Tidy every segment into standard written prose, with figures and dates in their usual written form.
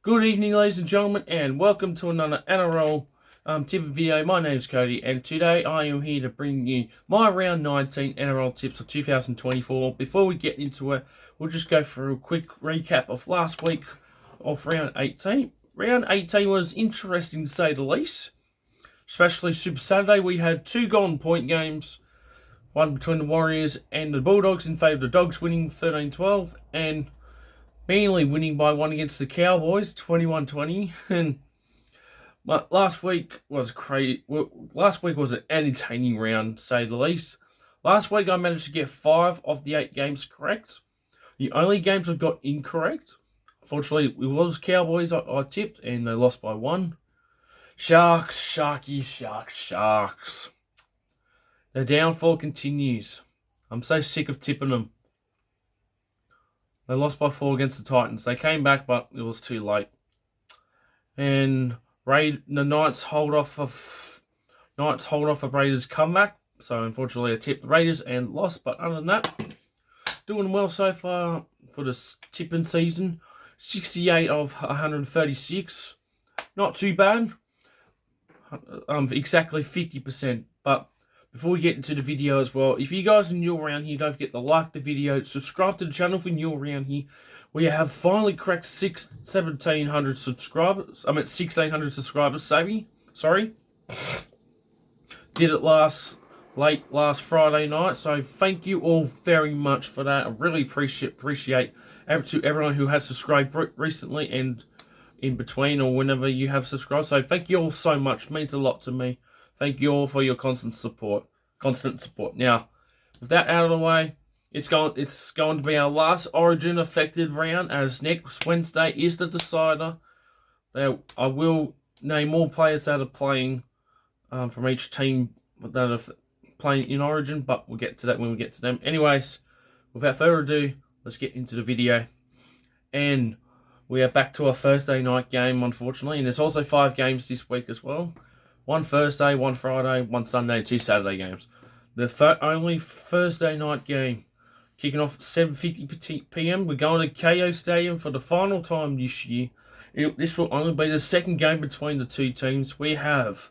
Good evening, ladies and gentlemen, and welcome to another NRL tip video. My name's Cody, and today I am here to bring you my round 19 NRL tips for 2024. Before we get into it, we'll just go through a quick recap of last week of round 18. Round 18 was interesting to say the least, especially Super Saturday. We had two golden point games, one between the Warriors and the Bulldogs in favour of the Dogs, winning 13-12, and Manly winning by one against the Cowboys, 21-20. And last week was crazy. Last week was an entertaining round, to say the least. Last week I managed to get 5 of the 8 games correct. The only games I got incorrect, unfortunately, it was Cowboys I tipped, and they lost by 1. Sharks. The downfall continues. I'm so sick of tipping them. They lost by 4 against the Titans. They came back, but it was too late. And the Knights hold off a Raiders comeback. So unfortunately, I tipped the Raiders and lost. But other than that, doing well so far for this tipping season. 68 of 136, not too bad. Exactly 50%. But before we get into the video as well, if you guys are new around here, don't forget to like the video, subscribe to the channel if you're new around here. We have finally cracked 1,700 subscribers. 1,600 subscribers, sorry. Did it last Friday night, so thank you all very much for that. I really appreciate to everyone who has subscribed recently and in between or whenever you have subscribed. So thank you all so much. It means a lot to me. Thank you all for your constant support. Now, with that out of the way, it's going to be our last Origin affected round, as next Wednesday is the decider. Now, I will name all players that are playing from each team that are playing in Origin, but we'll get to that when we get to them. Anyways, without further ado, let's get into the video. And we are back to our Thursday night game, unfortunately, and there's also 5 games this week as well. 1 Thursday, 1 Friday, 1 Sunday, and 2 Saturday games. The only Thursday night game kicking off at 7:50 p.m. We're going to KO Stadium for the final time this year. This will only be the second game between the two teams. We have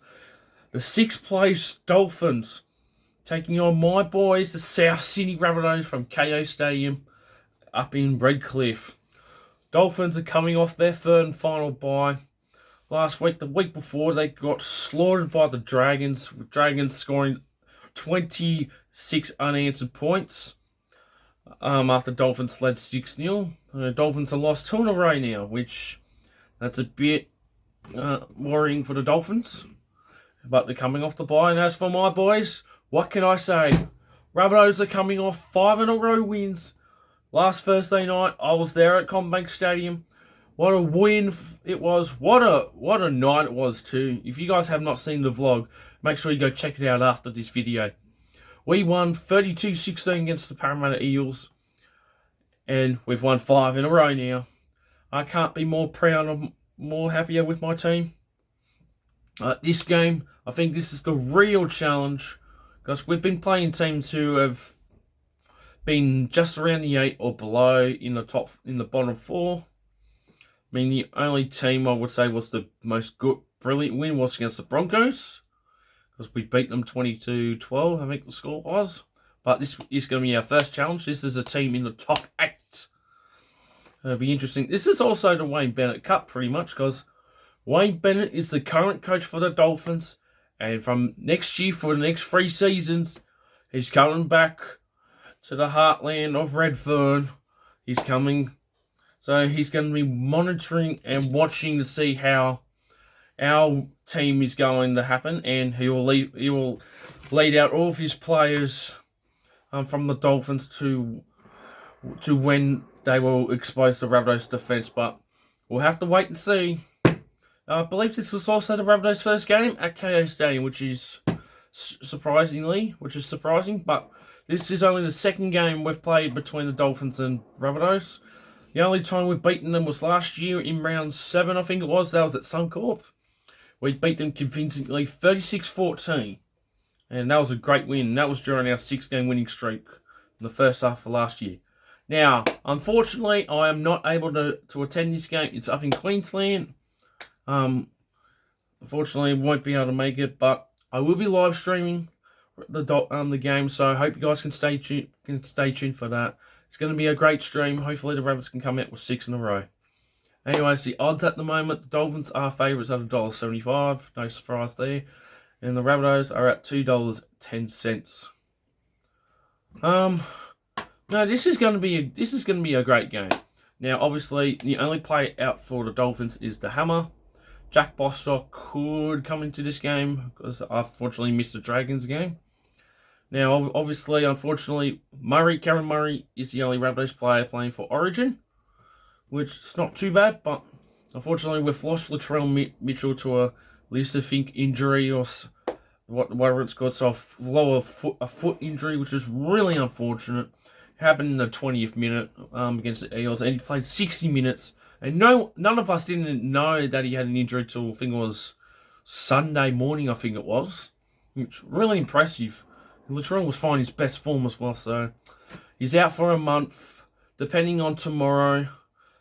the 6th place Dolphins taking on my boys, the South Sydney Rabbitohs, from KO Stadium up in Redcliffe. Dolphins are coming off their 3rd and final bye. Last week, the week before, they got slaughtered by the Dragons, with Dragons scoring 26 unanswered points after Dolphins led 6-0. Dolphins have lost 2 in a row now, which that's a bit worrying for the Dolphins. But they're coming off the bye. And as for my boys, what can I say? Rabbitohs are coming off 5 in a row wins. Last Thursday night, I was there at CommBank Stadium. What a win it was. What a night it was too. If you guys have not seen the vlog, make sure you go check it out after this video. We won 32-16 against the Parramatta Eels. And we've won 5 in a row now. I can't be more proud or more happier with my team. This game, I think this is the real challenge. Because we've been playing teams who have been just around the 8 or below in the bottom 4. I mean, the only team I would say was the most brilliant win was against the Broncos, because we beat them 22-12, I think the score was. But this is going to be our first challenge. This is a team in the top 8. It'll be interesting. This is also the Wayne Bennett Cup, pretty much, because Wayne Bennett is the current coach for the Dolphins, and from next year, for the next 3 seasons, he's coming back to the heartland of Redfern. He's coming. So he's going to be monitoring and watching to see how our team is going to happen, and he will lead out all of his players from the Dolphins to when they will expose the Rabbitohs defence. But we'll have to wait and see. I believe this is also the Rabbitohs' first game at KO Stadium, which is surprising. But this is only the 2nd game we've played between the Dolphins and Rabbitohs. The only time we've beaten them was last year in round 7, I think it was. That was at Suncorp. We beat them convincingly 36-14. And that was a great win. That was during our 6-game winning streak in the first half of last year. Now, unfortunately, I am not able to attend this game. It's up in Queensland. Unfortunately, won't be able to make it, but I will be live streaming the game. So I hope you guys can stay tuned for that. It's going to be a great stream. Hopefully, the Rabbits can come out with 6 in a row. Anyways, the odds at the moment: the Dolphins are favourites at $1.75. No surprise there, and the Rabbitohs are at $2.10. No, this is going to be a great game. Now, obviously, the only player out for the Dolphins is the Hammer. Jack Bostock could come into this game because I unfortunately missed the Dragons game. Now, obviously, unfortunately, Cameron Murray is the only Rabbitohs player playing for Origin, which is not too bad, but unfortunately, we've lost Latrell Mitchell to a Lisa Fink injury or whatever it's called, so a foot injury, which is really unfortunate. It happened in the 20th minute against the Eels, and he played 60 minutes. And none of us didn't know that he had an injury till I think it was Sunday morning. I think it was. It's really impressive. Latrell was finding his best form as well, so he's out for a month. Depending on tomorrow,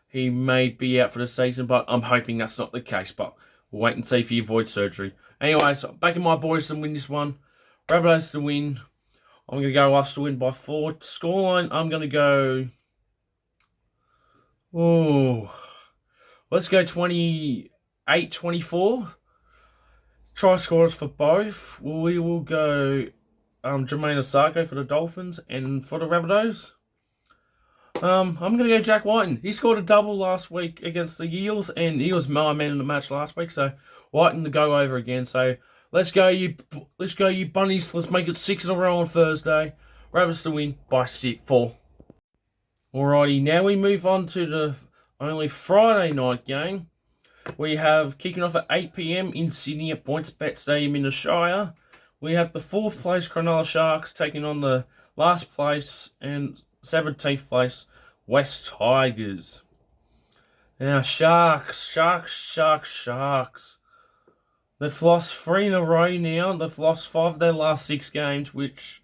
he may be out for the season, but I'm hoping that's not the case. But we'll wait and see if he avoids surgery. Anyways, back in my boys to win this one. Rabbitohs to win. I'm going to go us to win by 4. Scoreline, I'm going to go... Let's go 28-24. Try scorers for both. We will go Jermaine Osako for the Dolphins, and for the Rabbitohs, I'm going to go Jack Whiten. He scored a double last week against the Eels, and he was my man in the match last week, so Whiten to go over again. So let's go you bunnies. Let's make it 6 in a row on Thursday. Rabbits to win by 4. Alrighty, now we move on to the only Friday night game. We have kicking off at 8 p.m. in Sydney at PointsBet Stadium in the Shire. We have the 4th place Cronulla Sharks taking on the last place and 17th place West Tigers. Now, Sharks. They've lost 3 in a row now. They've lost 5 of their last 6 games, which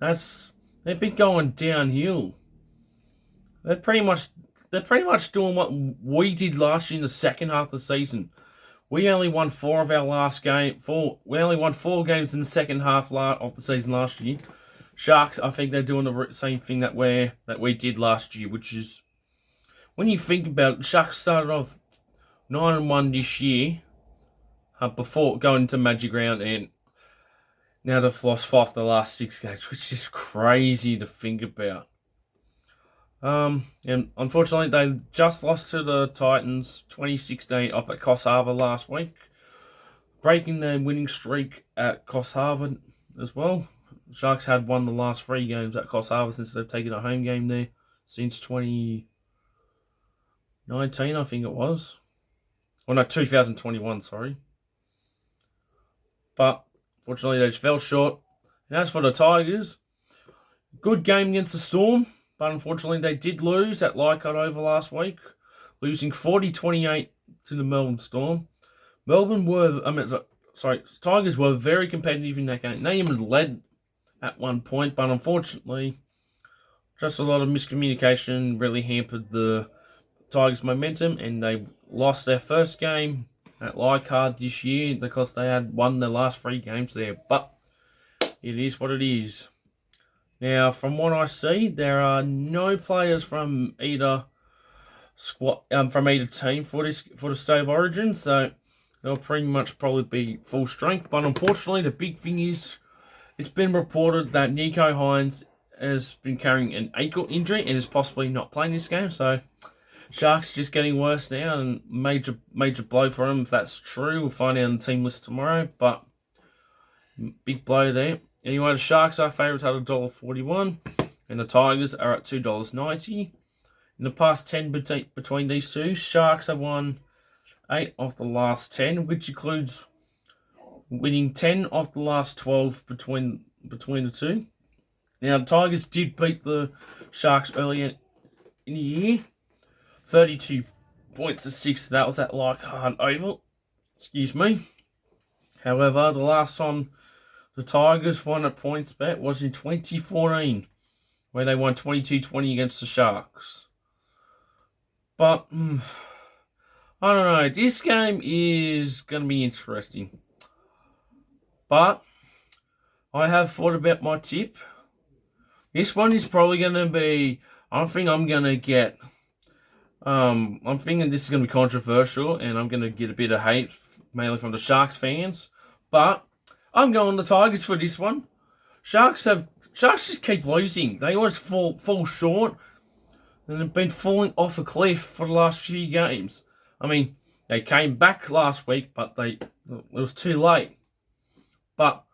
they've been going downhill. They're pretty much doing what we did last year in the second half of the season. We only won 4 of our last game. We only won 4 games in the second half of the season last year. Sharks, I think they're doing the same thing that we did last year, which is, when you think about it, the Sharks started off 9-1 this year before going to Magic Round, and now they've lost 5 of the last 6 games, which is crazy to think about. And unfortunately, they just lost to the Titans 2016 up at Coffs Harbour last week, breaking their winning streak at Coffs Harbour as well. The Sharks had won the last 3 games at Coffs Harbour since they've taken a home game there since 2019, I think it was. Well, no, 2021, sorry. But fortunately, they just fell short. And as for the Tigers, good game against the Storm. But unfortunately, they did lose at Leichhardt Oval last week, losing 40-28 to the Melbourne Storm. Tigers were very competitive in that game. They even led at one point, but unfortunately, just a lot of miscommunication really hampered the Tigers' momentum, and they lost their first game at Leichhardt this year because they had won their last 3 games there. But it is what it is. Now, from what I see, there are no players from either team for the State of Origin, so they'll pretty much probably be full strength. But unfortunately, the big thing is, it's been reported that Nico Hines has been carrying an ankle injury and is possibly not playing this game. So, Sharks just getting worse now, and major blow for them if that's true. We'll find out on the team list tomorrow, but big blow there. Anyway, the Sharks are favourites at $1.41, and the Tigers are at $2.90. In the past 10 between these two, Sharks have won 8 of the last 10, which includes winning 10 of the last 12 between the two. Now, the Tigers did beat the Sharks earlier in the year, 32 points to 6. That was at Leichhardt Oval. Excuse me. However, the last time the Tigers won at PointsBet was in 2014, where they won 22-20 against the Sharks. But I don't know. This game is going to be interesting. But I have thought about my tip. This one is probably going to be... I think I'm going to get... I'm thinking this is going to be controversial, and I'm going to get a bit of hate, mainly from the Sharks fans. But I'm going the Tigers for this one. Sharks just keep losing. They always fall short, and they've been falling off a cliff for the last few games. I mean, they came back last week, but it was too late. But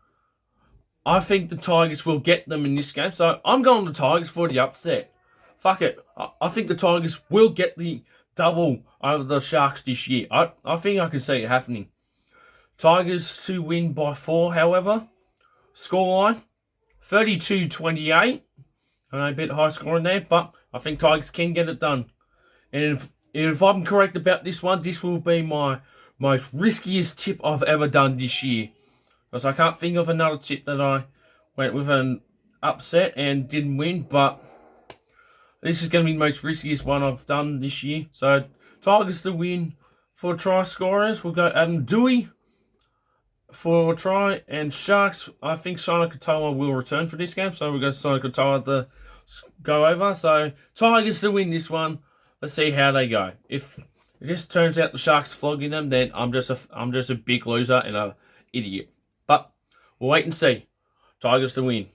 I think the Tigers will get them in this game, so I'm going the Tigers for the upset. Fuck it. I think the Tigers will get the double over the Sharks this year. I think I can see it happening. Tigers to win by 4, however. Scoreline, 32-28. I know a bit high scoring there, but I think Tigers can get it done. And if I'm correct about this one, this will be my most riskiest tip I've ever done this year. Because I can't think of another tip that I went with an upset and didn't win, but this is going to be the most riskiest one I've done this year. So, Tigers to win for try scorers. We'll go Adam Dewey for a try. And Sharks, I think Sona Katoa will return for this game. So, we'll go Sona Katoa to go over. So, Tigers to win this one. Let's see how they go. If it just turns out the Sharks flogging them, then I'm just a big loser and an idiot. But we'll wait and see. Tigers to win.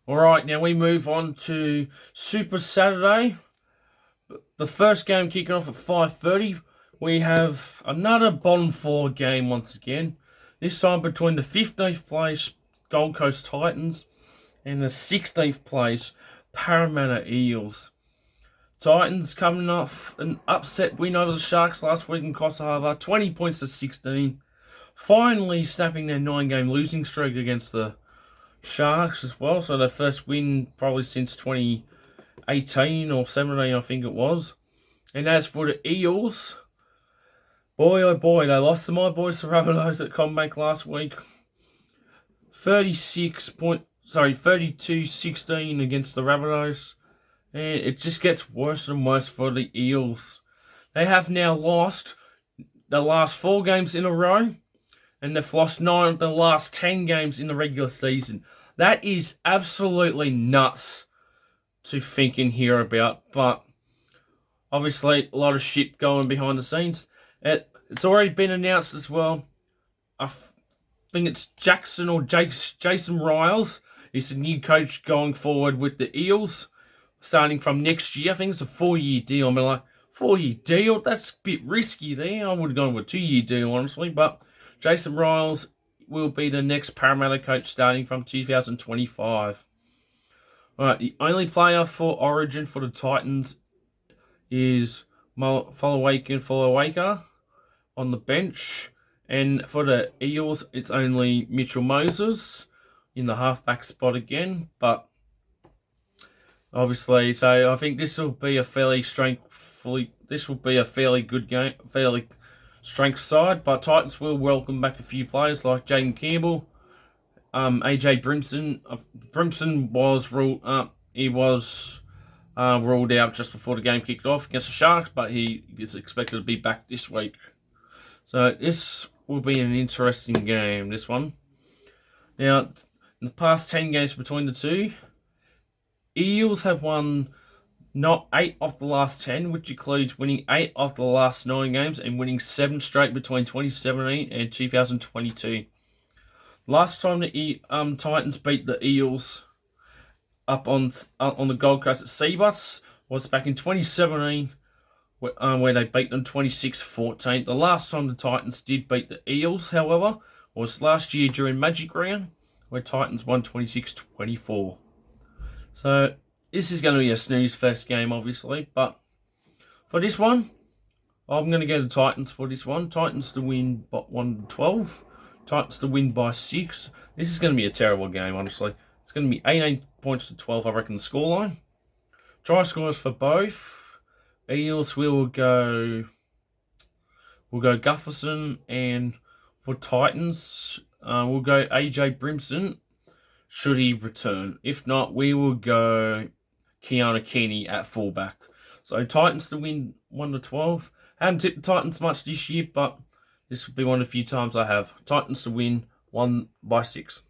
Alright, now we move on to Super Saturday. The first game kicking off at 5:30. We have another bottom 4 game once again. This time between the 15th place Gold Coast Titans and the 16th place Parramatta Eels. Titans coming off an upset win over the Sharks last week in Costa Harbour, 20 points to 16. Finally snapping their 9-game losing streak against the Sharks as well. So their first win probably since 2018 or 17, I think it was. And as for the Eels, boy oh boy, they lost to my boys the Rabbitohs at CommBank last week. 32-16 against the Rabbitohs. And it just gets worse and worse for the Eels. They have now lost the last 4 games in a row, and they've lost 9 of the last 10 games in the regular season. That is absolutely nuts to think and hear about, but obviously a lot of shit going behind the scenes. It's already been announced as well. I think it's Jason Riles is the new coach going forward with the Eels, starting from next year. I think it's a 4-year deal. I mean, like, 4-year deal? That's a bit risky there. I would have gone with a 2-year deal, honestly, but Jason Riles will be the next Parramatta coach starting from 2025. Alright, the only player for Origin for the Titans is Folawaka on the bench. And for the Eels, it's only Mitchell Moses in the halfback spot again. But obviously, so I think this will be a fairly good game, fairly strength side, but Titans will welcome back a few players like Jaden Campbell, AJ Brimson. Brimson was ruled up. He was ruled out just before the game kicked off against the Sharks, but he is expected to be back this week. So this will be an interesting game, this one. Now, in the past 10 games between the two, Eels have won not 8 of the last 10, which includes winning 8 of the last 9 games and winning 7 straight between 2017 and 2022. Last time the Titans beat the Eels up on the Gold Coast at Seabus was back in 2017, where they beat them 26-14. The last time the Titans did beat the Eels, however, was last year during Magic Round, where Titans won 26-24. So this is going to be a snooze fest game, obviously, but for this one, I'm going to go to Titans for this one. Titans to win by 1-12. Titans to win by 6. This is going to be a terrible game, honestly. It's going to be 18 points to 12, I reckon, the scoreline. Try scores for both. Eels will go Gufferson, and for Titans, we'll go AJ Brimson. should he return. If not, we will go Keanu Keeney at fullback. So Titans to win 1-12. Haven't tipped the Titans much this year, but this will be one of the few times I have. Titans to win 1-6.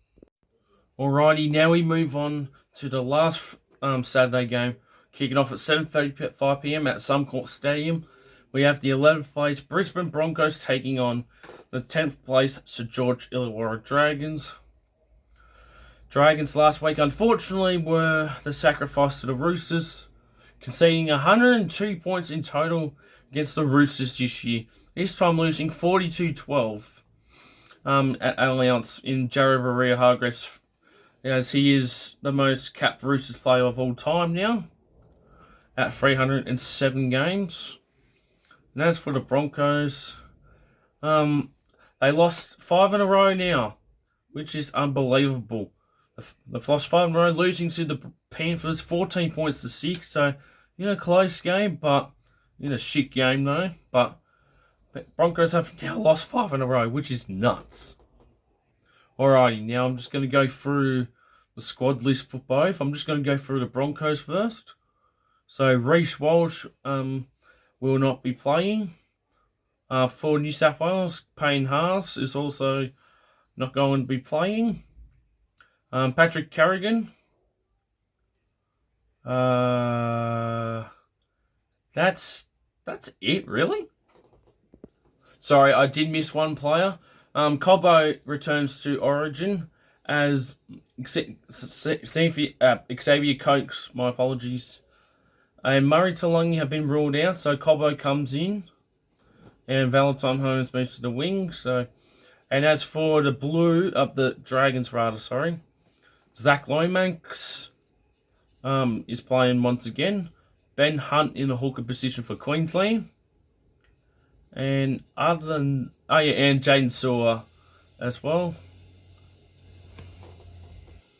Alrighty, now we move on to the last Saturday game, kicking off at 7:35 p.m. at Suncorp Stadium. We have the 11th place Brisbane Broncos taking on the 10th place St George Illawarra Dragons. Dragons last week, unfortunately, were the sacrifice to the Roosters, conceding 102 points in total against the Roosters this year. This time losing 42-12 at Allianz in Jared Waerea-Hargreaves, as he is the most capped Roosters player of all time now, at 307 games. And as for the Broncos, they lost 5 in a row now, which is unbelievable. They've lost 5 in a row, losing to the Panthers 14 points to 6. So, close game, but a shit game though. But Broncos have now lost 5 in a row, which is nuts. Alrighty, now I'm just going to go through the squad list for both. I'm just going to go through the Broncos first. So, Reece Walsh will not be playing. For New South Wales, Payne Haas is also not going to be playing. Patrick Carrigan. That's it, really? Sorry, I did miss one player. Cobbo returns to Origin as Xavier Cokes, my apologies, and Murray Talangi have been ruled out, so Cobbo comes in, and Valentine Holmes moves to the wing. So, and as for the the Dragons, Zach Lomax is playing once again. Ben Hunt in the hooker position for Queensland. And and Jaden Sewer as well.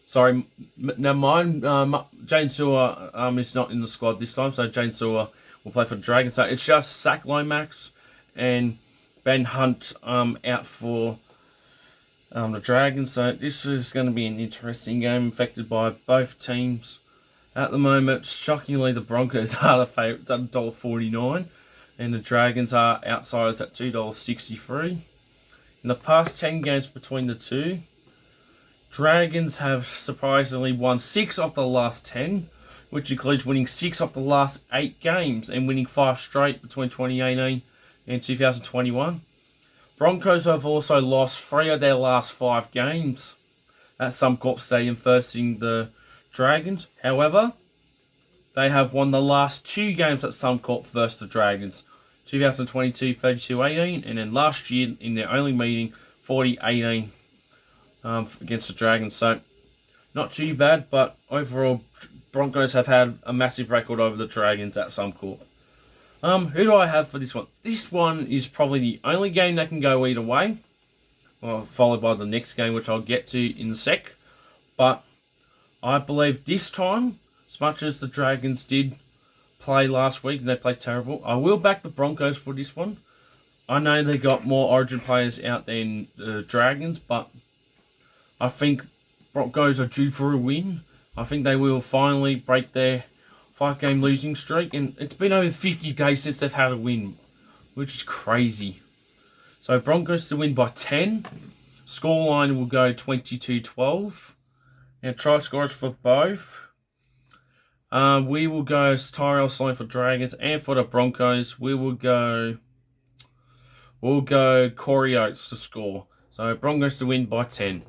Sorry, never mind. Jaden Sewer is not in the squad this time, so Jaden Sewer will play for the Dragons. So it's just Zach Lomax and Ben Hunt out for the Dragons. So this is going to be an interesting game, affected by both teams. At the moment, shockingly, the Broncos are the favourites at $1.49. And the Dragons are outsiders at $2.63. In the past 10 games between the two, Dragons have surprisingly won 6 of the last 10, which includes winning 6 of the last 8 games and winning 5 straight between 2018 and 2021. Broncos have also lost 3 of their last 5 games at Suncorp Stadium, versing the Dragons. However, they have won the last 2 games at Suncorp versus the Dragons. 2022 32-18, and then last year in their only meeting 40-18 against the Dragons. So not too bad, but overall Broncos have had a massive record over the Dragons at Suncorp. Who do I have for this one? This one is probably the only game that can go either way, followed by the next game, which I'll get to in a sec. But I believe this time, as much as the Dragons did play last week and they played terrible, I will back the Broncos for this one. I know they got more Origin players out than the Dragons, but I think Broncos are due for a win. I think they will finally break their 5-game losing streak, and it's been over 50 days since they've had a win, which is crazy. So Broncos to win by 10. Scoreline will go 22-12. And try scores for both. We will go Tyrell Sloan for Dragons, and for the Broncos, we'll go Corey Oates to score. So Broncos to win by 10.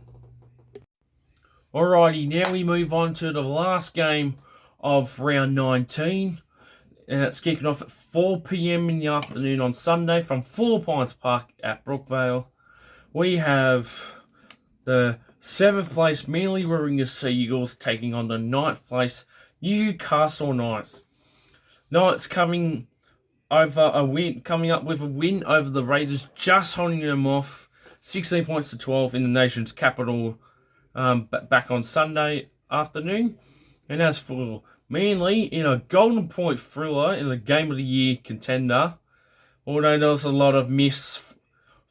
Alrighty, now we move on to the last game of round 19. And it's kicking off at 4 p.m. in the afternoon on Sunday from 4 Pines Park at Brookvale. We have the 7th place Manly Warringah Sea Eagles taking on the 9th place Newcastle Knights. Knights coming up with a win over the Raiders, just holding them off 16 points to 12 in the nation's capital back on Sunday afternoon. And as for Manly, in a Golden Point thriller in the Game of the Year contender, although there was a lot of missed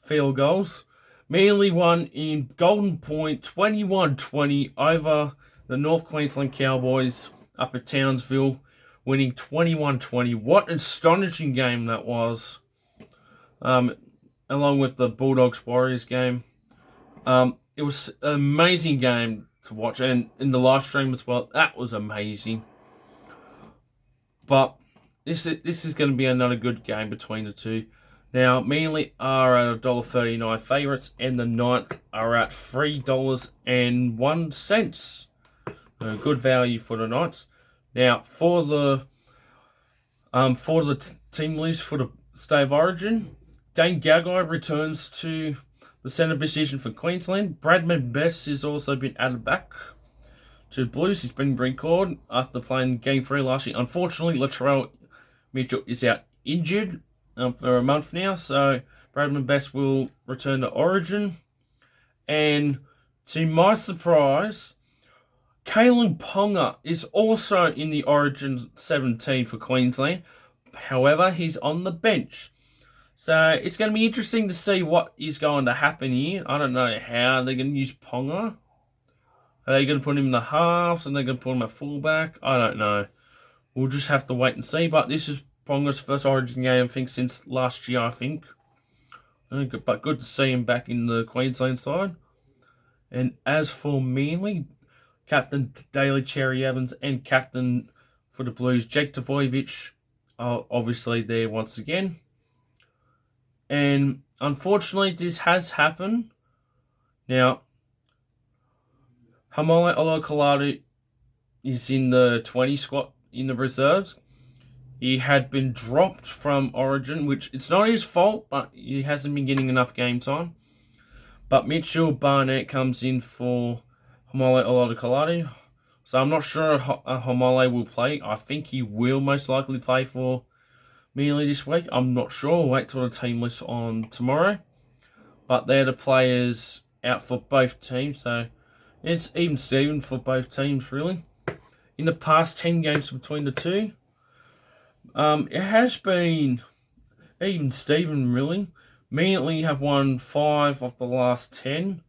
field goals, Manly won in Golden Point 21-20 over the North Queensland Cowboys up at Townsville, winning 21-20. What an astonishing game that was. Along with the Bulldogs-Warriors game. It was an amazing game to watch, and in the live stream as well. That was amazing. But this is going to be another good game between the two. Now, Manly are at $1.39 favourites, and the Knights are at $3.01. A good value for the Knights. Now, for the team list for the State of Origin, Dane Gagai returns to the centre position for Queensland. Bradman Best has also been added back to the Blues. He's been recalled after playing Game 3 last year. Unfortunately, Latrell Mitchell is out injured for a month now, so Bradman Best will return to Origin. And to my surprise, Kalen Ponga is also in the Origin 17 for Queensland. However, he's on the bench. So it's going to be interesting to see what is going to happen here. I don't know how they're going to use Ponga. Are they going to put him in the halves and they're going to put him at fullback? I don't know. We'll just have to wait and see. But this is Ponga's first Origin game, I think, since last year, I think. But good to see him back in the Queensland side. And as for Manly, Captain Daly Cherry Evans and Captain for the Blues, Jake Tavoyevich, are obviously there once again. And unfortunately, this has happened. Now, Haumole Olokalatu is in the 20 squad in the reserves. He had been dropped from Origin, which it's not his fault, but he hasn't been getting enough game time. But Mitchell Barnett comes in for Haumole Olokalatu. So I'm not sure Haumole will play. I think he will most likely play for Manly this week. I'm not sure. We'll wait till the team list on tomorrow. But they're the players out for both teams. So it's even Steven for both teams, really. In the past 10 games between the two, it has been even Steven, really. Manly have won 5 of the last 10.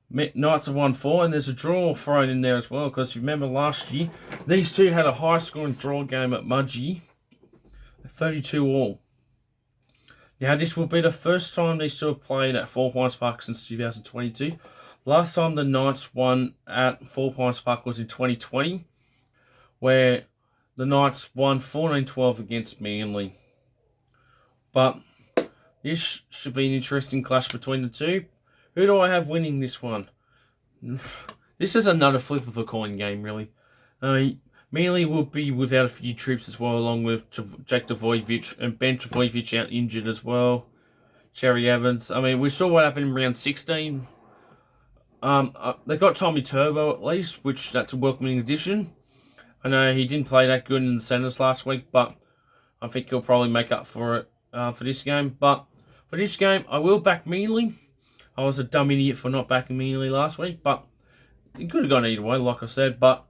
Knights have won 4, and there's a draw thrown in there as well. Because if you remember last year, these two had a high-scoring draw game at Mudgee. 32 all. Now, this will be the first time these two have played at 4 Pines Park since 2022. Last time the Knights won at 4 Pines Park was in 2020, where the Knights won 14-12 against Manly. But this should be an interesting clash between the two. Who do I have winning this one? This is another flip of a coin game, really. Manly will be without a few troops as well, along with Jake Tavoyevich and Ben Tavoyevich out injured as well. Cherry Evans. I mean, we saw what happened in round 16. They got Tommy Turbo at least, which that's a welcoming addition. I know he didn't play that good in the centres last week, but I think he'll probably make up for it for this game. But for this game, I will back Manly. I was a dumb idiot for not backing Manly last week, but it could have gone either way, like I said. But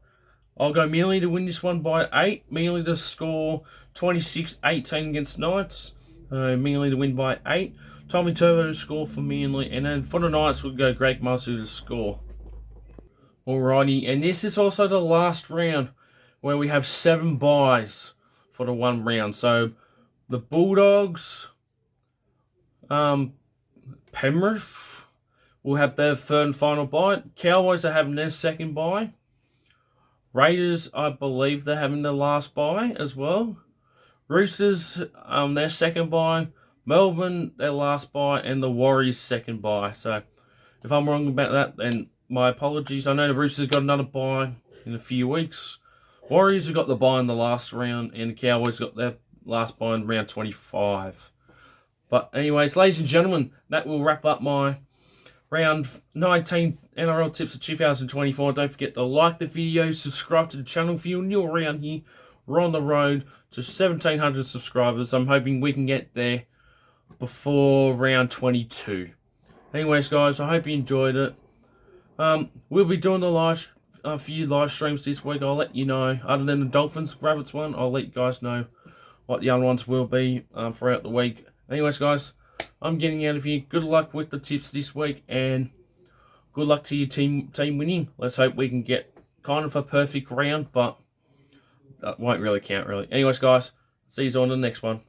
I'll go Manly to win this one by 8. Manly to score 26-18 against Knights. Manly to win by 8. Tommy Turbo to score for Manly. And then for the Knights, we'll go Greg Masu to score. Alrighty, and this is also the last round where we have 7 buys for the one round. So the Bulldogs, Penrith will have their third and final buy. Cowboys are having their second buy. Raiders, I believe they're having their last buy as well. Roosters, their second buy. Melbourne, their last buy. And the Warriors' second buy. So if I'm wrong about that, then my apologies. I know the Roosters got another buy in a few weeks. Warriors have got the buy in the last round. And the Cowboys got their last buy in round 25. But anyways, ladies and gentlemen, that will wrap up my round 19 NRL tips of 2024. Don't forget to like the video, subscribe to the channel if you're new around here. We're on the road to 1,700 subscribers. I'm hoping we can get there before round 22. Anyways, guys, I hope you enjoyed it. We'll be doing a few live streams this week. I'll let you know. Other than the Dolphins Rabbits one, I'll let you guys know what the other ones will be throughout the week. Anyways, guys, I'm getting out of here. Good luck with the tips this week, and good luck to your team winning. Let's hope we can get kind of a perfect round, but that won't really count, really. Anyways, guys, see you on the next one.